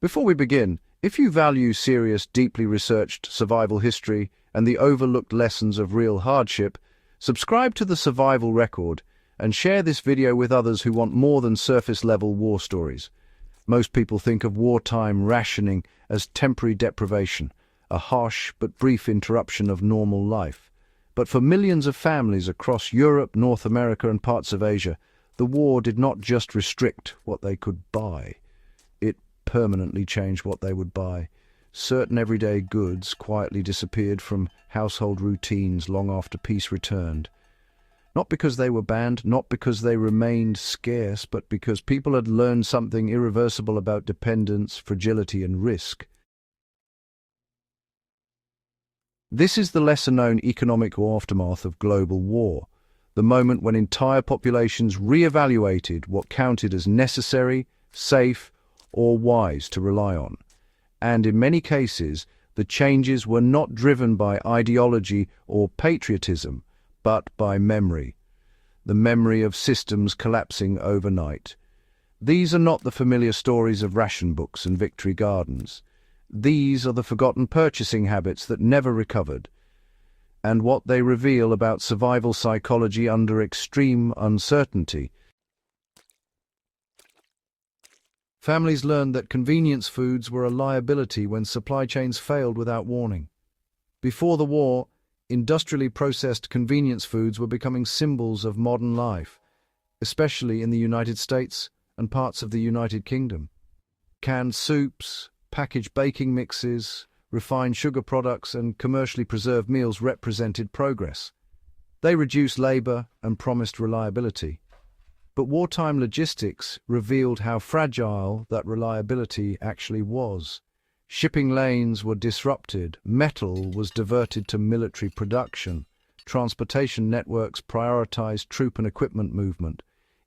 Before we begin, if you value serious, deeply researched survival history and the overlooked lessons of real hardship, subscribe to the Survival Record and share this video with others who want more than surface-level war stories. Most people think of wartime rationing as temporary deprivation, a harsh but brief interruption of normal life. But for millions of families across Europe, North America, and parts of Asia, the war did not just restrict what they could buy. It permanently changed what they would buy. Certain everyday goods quietly disappeared from household routines long after peace returned. Not because they were banned, not because they remained scarce, but because people had learned something irreversible about dependence, fragility, and risk. This is the lesser-known economic aftermath of global war, the moment when entire populations re-evaluated what counted as necessary, safe, or wise to rely on. And in many cases, the changes were not driven by ideology or patriotism, but by memory, the memory of systems collapsing overnight. These are not the familiar stories of ration books and victory gardens. These are the forgotten purchasing habits that never recovered, and what they reveal about survival psychology under extreme uncertainty. Families learned that convenience foods were a liability when supply chains failed without warning. Before the war, industrially processed convenience foods were becoming symbols of modern life, especially in the United States and parts of the United Kingdom. Canned soups, packaged baking mixes, refined sugar products, and commercially preserved meals represented progress. They reduced labor and promised reliability. But wartime logistics revealed how fragile that reliability actually was. Shipping lanes were disrupted, metal was diverted to military production, transportation networks prioritized troop and equipment movement.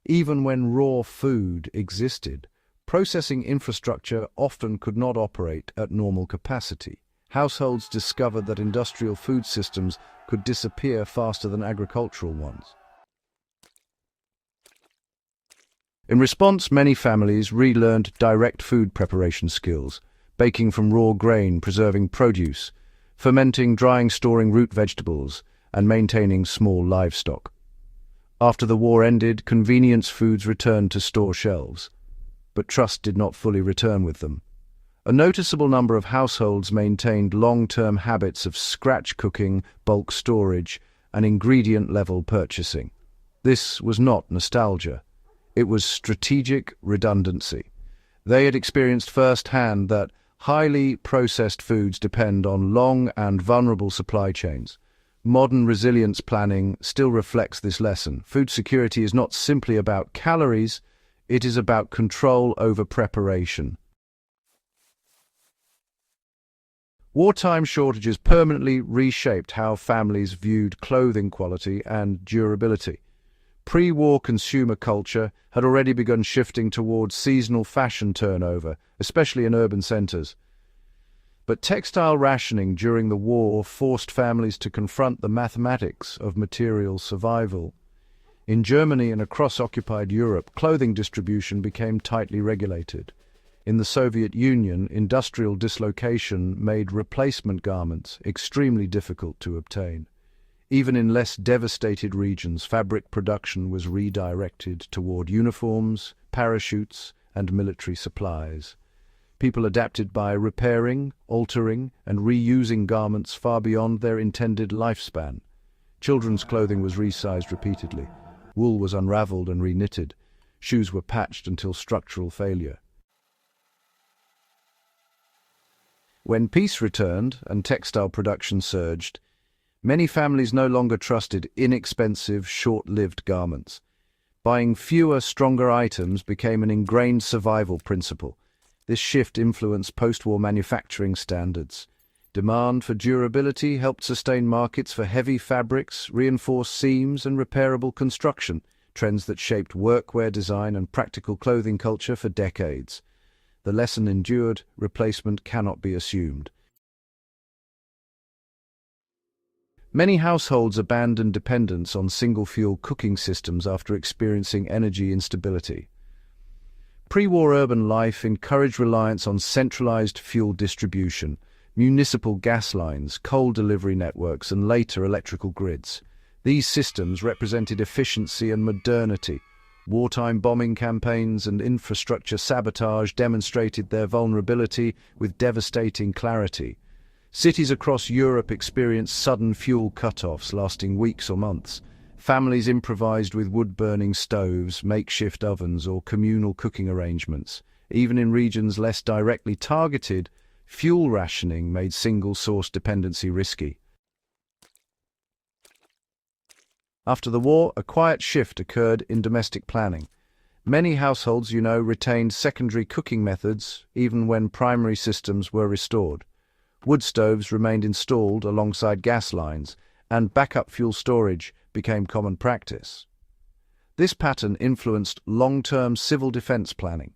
Even when raw food existed, processing infrastructure often could not operate at normal capacity. Households discovered that industrial food systems could disappear faster than agricultural ones. In response, many families relearned direct food preparation skills, baking from raw grain, preserving produce, fermenting, drying, storing root vegetables, and maintaining small livestock. After the war ended, convenience foods returned to store shelves, but trust did not fully return with them. A noticeable number of households maintained long-term habits of scratch cooking, bulk storage, and ingredient-level purchasing. This was not nostalgia. It was strategic redundancy. They had experienced firsthand that highly processed foods depend on long and vulnerable supply chains. Modern resilience planning still reflects this lesson. Food security is not simply about calories, it is about control over preparation. Wartime shortages permanently reshaped how families viewed clothing quality and durability. Pre-war consumer culture had already begun shifting towards seasonal fashion turnover, especially in urban centers. But textile rationing during the war forced families to confront the mathematics of material survival. In Germany and across occupied Europe, clothing distribution became tightly regulated. In the Soviet Union, industrial dislocation made replacement garments extremely difficult to obtain. Even in less devastated regions, fabric production was redirected toward uniforms, parachutes, and military supplies. People adapted by repairing, altering, and reusing garments far beyond their intended lifespan. Children's clothing was resized repeatedly. Wool was unraveled and reknitted. Shoes were patched until structural failure. When peace returned and textile production surged, many families no longer trusted inexpensive, short-lived garments. Buying fewer, stronger items became an ingrained survival principle. This shift influenced post-war manufacturing standards. Demand for durability helped sustain markets for heavy fabrics, reinforced seams, and repairable construction, trends that shaped workwear design and practical clothing culture for decades. The lesson endured, replacement cannot be assumed. Many households abandoned dependence on single-fuel cooking systems after experiencing energy instability. Pre-war urban life encouraged reliance on centralized fuel distribution, municipal gas lines, coal delivery networks, and later electrical grids. These systems represented efficiency and modernity. Wartime bombing campaigns and infrastructure sabotage demonstrated their vulnerability with devastating clarity. Cities across Europe experienced sudden fuel cutoffs lasting weeks or months. Families improvised with wood-burning stoves, makeshift ovens, or communal cooking arrangements. Even in regions less directly targeted, fuel rationing made single-source dependency risky. After the war, a quiet shift occurred in domestic planning. Many households, retained secondary cooking methods even when primary systems were restored. Wood stoves remained installed alongside gas lines, and backup fuel storage became common practice. This pattern influenced long-term civil defense planning.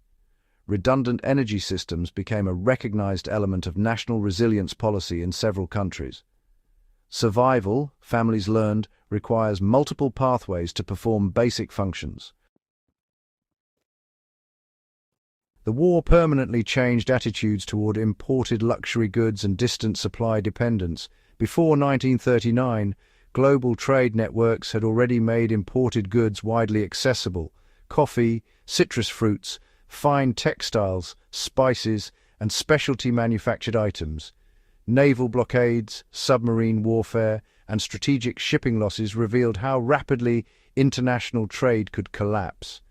Redundant energy systems became a recognized element of national resilience policy in several countries. Survival, families learned, requires multiple pathways to perform basic functions. The war permanently changed attitudes toward imported luxury goods and distant supply dependence. Before 1939, global trade networks had already made imported goods widely accessible. Coffee, citrus fruits, fine textiles, spices, and specialty manufactured items. Naval blockades, submarine warfare, and strategic shipping losses revealed how rapidly international trade could collapse.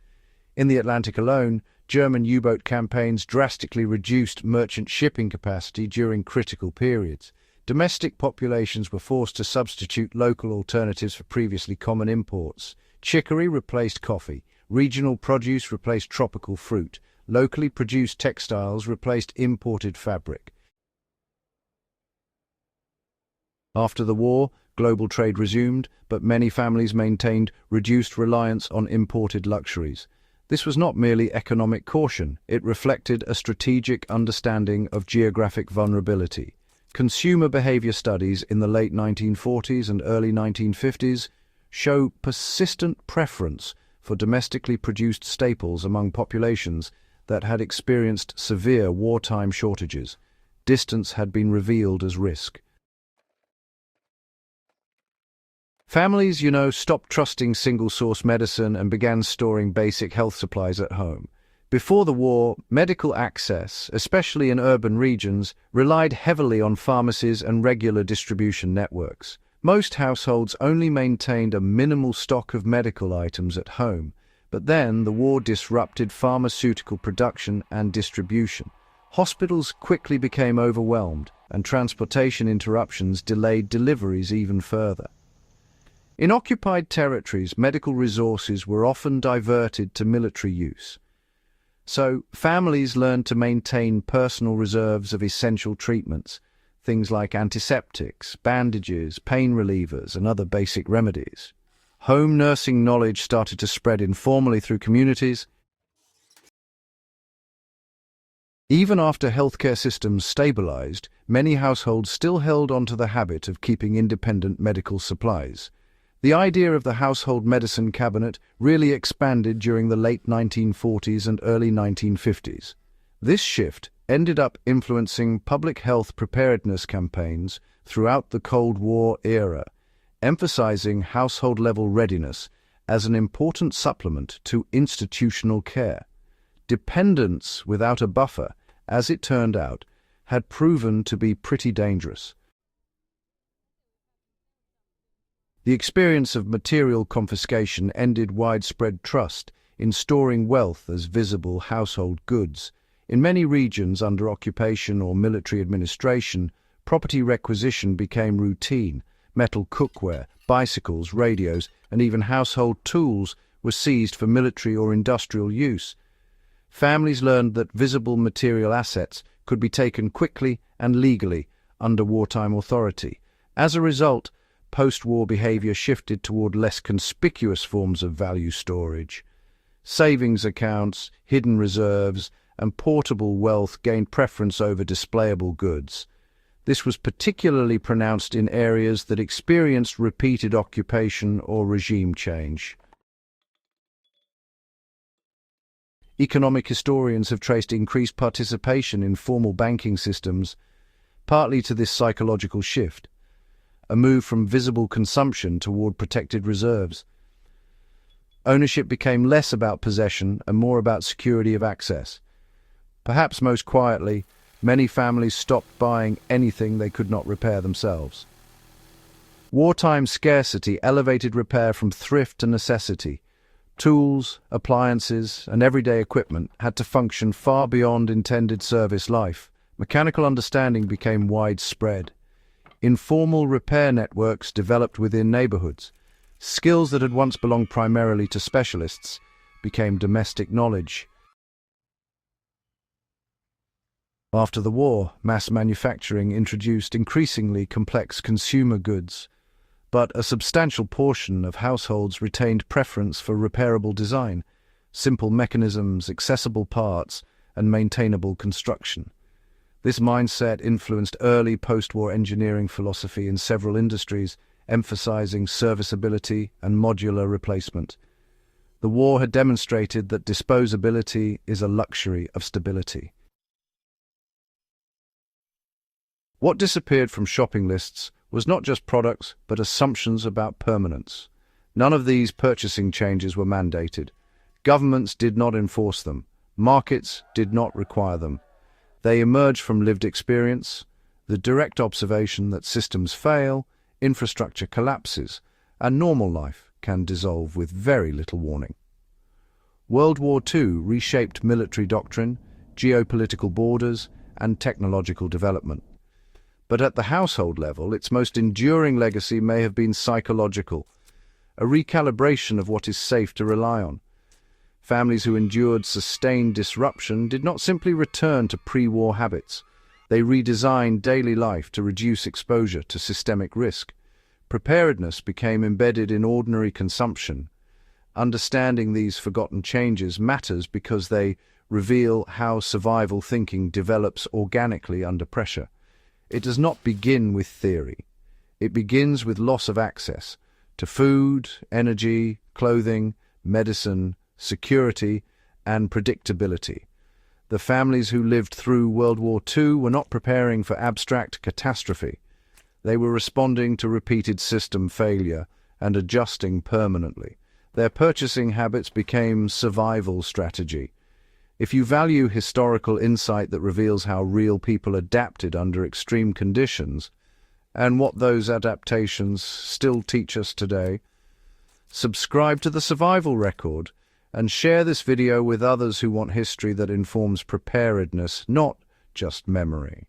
In the Atlantic alone, German U-boat campaigns drastically reduced merchant shipping capacity during critical periods. Domestic populations were forced to substitute local alternatives for previously common imports. Chicory replaced coffee, regional produce replaced tropical fruit, locally produced textiles replaced imported fabric. After the war, global trade resumed, but many families maintained reduced reliance on imported luxuries. This was not merely economic caution, it reflected a strategic understanding of geographic vulnerability. Consumer behavior studies in the late 1940s and early 1950s show persistent preference for domestically produced staples among populations that had experienced severe wartime shortages. Distance had been revealed as risk. Families, stopped trusting single-source medicine and began storing basic health supplies at home. Before the war, medical access, especially in urban regions, relied heavily on pharmacies and regular distribution networks. Most households only maintained a minimal stock of medical items at home, but then the war disrupted pharmaceutical production and distribution. Hospitals quickly became overwhelmed, and transportation interruptions delayed deliveries even further. In occupied territories, medical resources were often diverted to military use. So, families learned to maintain personal reserves of essential treatments, things like antiseptics, bandages, pain relievers, and other basic remedies. Home nursing knowledge started to spread informally through communities. Even after healthcare systems stabilized, many households still held onto the habit of keeping independent medical supplies. The idea of the household medicine cabinet really expanded during the late 1940s and early 1950s. This shift ended up influencing public health preparedness campaigns throughout the Cold War era, emphasizing household-level readiness as an important supplement to institutional care. Dependence without a buffer, as it turned out, had proven to be pretty dangerous. The experience of material confiscation ended widespread trust in storing wealth as visible household goods. In many regions under occupation or military administration, property requisition became routine. Metal cookware, bicycles, radios, and even household tools were seized for military or industrial use. Families learned that visible material assets could be taken quickly and legally under wartime authority. As a result, post-war behavior shifted toward less conspicuous forms of value storage. Savings accounts, hidden reserves, and portable wealth gained preference over displayable goods. This was particularly pronounced in areas that experienced repeated occupation or regime change. Economic historians have traced increased participation in formal banking systems, partly to this psychological shift, a move from visible consumption toward protected reserves. Ownership became less about possession and more about security of access. Perhaps most quietly, many families stopped buying anything they could not repair themselves. Wartime scarcity elevated repair from thrift to necessity. Tools, appliances, and everyday equipment had to function far beyond intended service life. Mechanical understanding became widespread. Informal repair networks developed within neighborhoods. Skills that had once belonged primarily to specialists became domestic knowledge. After the war, mass manufacturing introduced increasingly complex consumer goods, but a substantial portion of households retained preference for repairable design, simple mechanisms, accessible parts, and maintainable construction. This mindset influenced early post-war engineering philosophy in several industries, emphasizing serviceability and modular replacement. The war had demonstrated that disposability is a luxury of stability. What disappeared from shopping lists was not just products, but assumptions about permanence. None of these purchasing changes were mandated. Governments did not enforce them. Markets did not require them. They emerged from lived experience, the direct observation that systems fail, infrastructure collapses, and normal life can dissolve with very little warning. World War II reshaped military doctrine, geopolitical borders, and technological development. But at the household level, its most enduring legacy may have been psychological, a recalibration of what is safe to rely on. Families who endured sustained disruption did not simply return to pre-war habits. They redesigned daily life to reduce exposure to systemic risk. Preparedness became embedded in ordinary consumption. Understanding these forgotten changes matters because they reveal how survival thinking develops organically under pressure. It does not begin with theory. It begins with loss of access to food, energy, clothing, medicine, security, and predictability. The families who lived through World War II were not preparing for abstract catastrophe. They were responding to repeated system failure and adjusting permanently. Their purchasing habits became survival strategy. If you value historical insight that reveals how real people adapted under extreme conditions and what those adaptations still teach us today, subscribe to the Survival Record and share this video with others who want history that informs preparedness, not just memory.